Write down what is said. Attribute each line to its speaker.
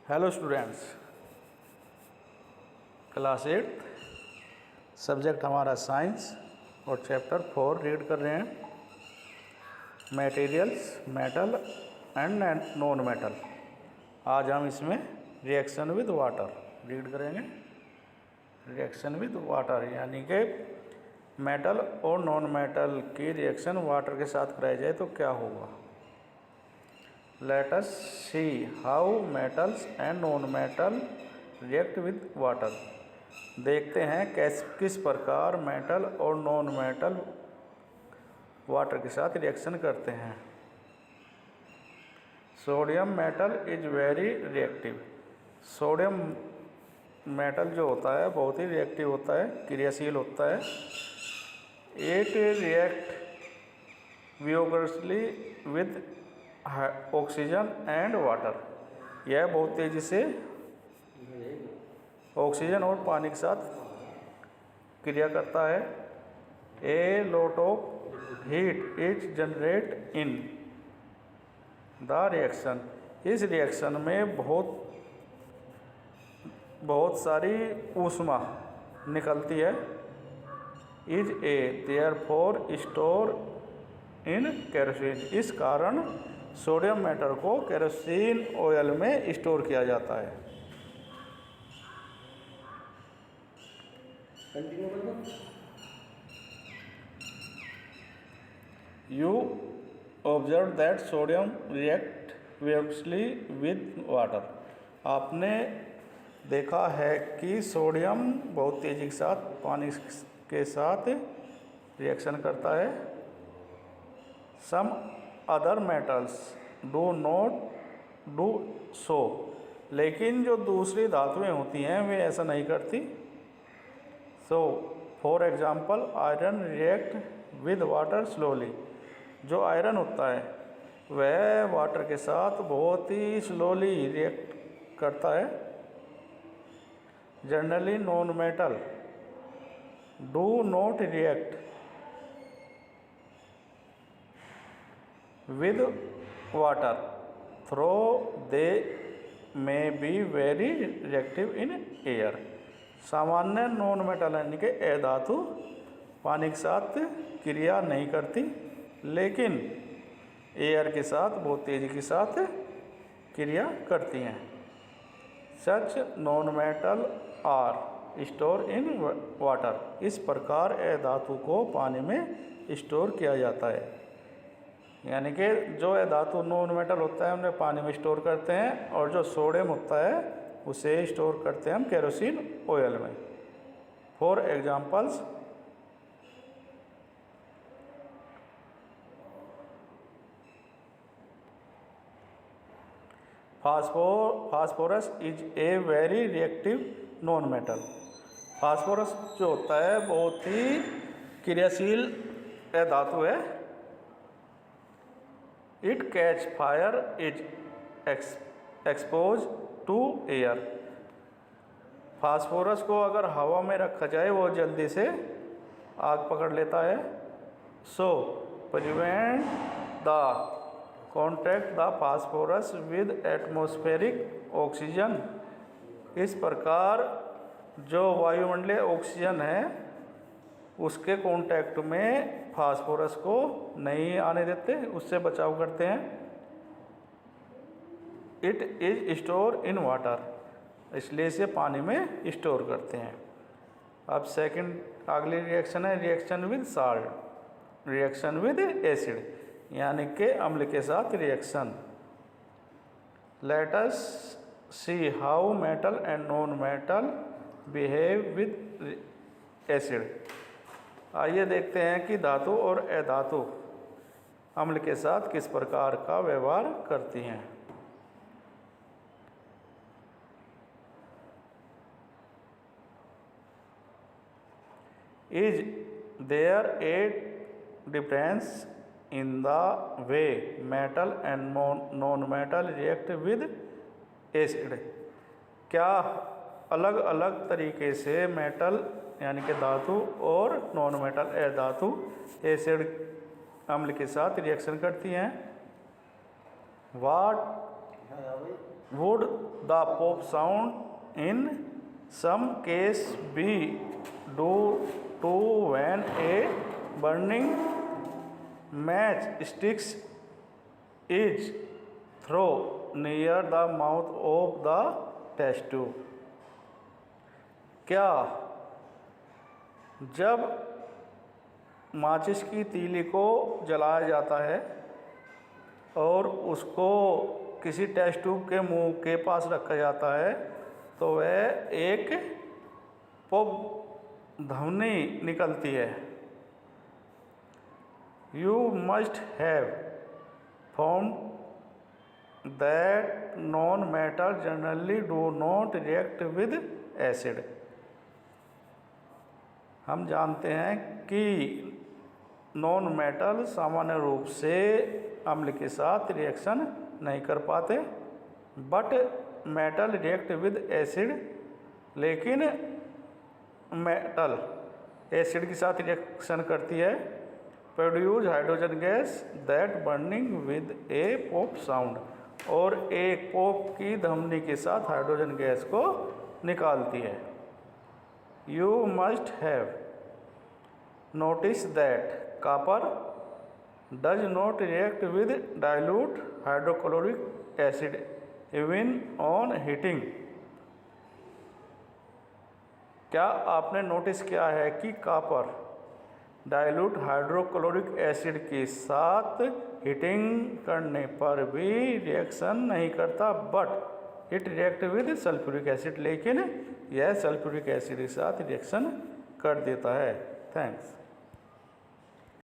Speaker 1: Hello students, class 8 subject हमारा science और chapter 4 read कर रहे हैं। Materials, metal and non metal. आज हम इसमें रिएक्शन विद वाटर रीड करेंगे। रिएक्शन विद वाटर यानी कि मेटल और नॉन मेटल की रिएक्शन वाटर के साथ कराई जाए तो क्या होगा। Let us see how metals and non-metal react with water। देखते हैं किस प्रकार मेटल और नॉन मेटल वाटर के साथ रिएक्शन करते हैं। Sodium metal is very reactive. Sodium metal जो होता है बहुत ही रिएक्टिव होता है, क्रियाशील होता है। It react vigorously with oxygen and water. यह बहुत तेज़ी से ऑक्सीजन और पानी के साथ क्रिया करता है। A lot of heat is generate in the reaction. इस रिएक्शन में बहुत सारी ऊष्मा निकलती है। Is a therefore store in kerosene. इस कारण सोडियम मेटल को केरोसिन ऑयल में स्टोर किया जाता है। You observe that sodium react vigorously with water. आपने देखा है कि सोडियम बहुत तेज़ी के साथ पानी के साथ रिएक्शन करता है। Some other metals do not do so. लेकिन जो दूसरी धातुएं होती हैं वे ऐसा नहीं करती। So for example iron react with water slowly. जो आयरन होता है वह वाटर के साथ बहुत ही स्लोली रिएक्ट करता है। Generally non metal do not react with water though they may be very reactive in air। सामान्य नॉन मेटल यानी कि अधातु पानी के साथ क्रिया नहीं करती, लेकिन एयर के साथ बहुत तेज़ी के साथ क्रिया करती हैं। Such non metal are store in water. इस प्रकार अधातु को पानी में स्टोर किया जाता है। यानी कि जो धातु नॉन मेटल होता है उन्हें पानी में स्टोर करते हैं, और जो सोडियम होता है उसे स्टोर करते हैं हम केरोसिन ऑयल में। For examples phosphorus is a very reactive non metal. Phosphorus जो होता है बहुत ही क्रियाशील धातु है। It catch fire is expose to air. Phosphorus को अगर हवा में रखा जाए वो जल्दी से आग पकड़ लेता है। So prevent the contact the phosphorus with atmospheric oxygen. इस प्रकार जो वायुमंडलीय ऑक्सीजन है उसके कांटेक्ट में फास्फोरस को नहीं आने देते, उससे बचाव करते हैं। It is store in water. इसलिए इसे पानी में स्टोर करते हैं। अब सेकंड अगली रिएक्शन है reaction with salt. Reaction with acid यानी कि अम्ल के साथ reaction. Let us see how metal and non metal behave with acid. आइए देखते हैं कि धातु और अधातु अम्ल के साथ किस प्रकार का व्यवहार करती हैं। Is there a difference in the way metal and non metal react with acid. क्या अलग अलग तरीके से मेटल यानी कि धातु और नॉन मेटल अधातु एसिड अम्ल के साथ रिएक्शन करती हैं। वाट would the pop sound in some case be due to when a burning match sticks is thrown near the mouth of the test tube? क्या जब माचिस की तीली को जलाया जाता है और उसको किसी टेस्ट ट्यूब के मुंह के पास रखा जाता है तो वह एक पॉप ध्वनि निकलती है? You must have found that non metal generally do not react with acid. हम जानते हैं कि नॉन मेटल सामान्य रूप से अम्ल के साथ रिएक्शन नहीं कर पाते, but metal react with acid, लेकिन मेटल एसिड के साथ रिएक्शन करती है। Produce hydrogen gas that burning with A pop sound, और एक पॉप की ध्वनि के साथ हाइड्रोजन गैस को निकालती है। You must have noticed that copper does not react with dilute hydrochloric acid even on heating। क्या आपने नोटिस किया है कि कॉपर डाइल्यूट हाइड्रोक्लोरिक एसिड के साथ हीटिंग करने पर भी रिएक्शन नहीं करता, but it react with sulphuric acid, लेकिन यह सल्फ्यूरिक एसिड के साथ रिएक्शन कर देता है। थैंक्स।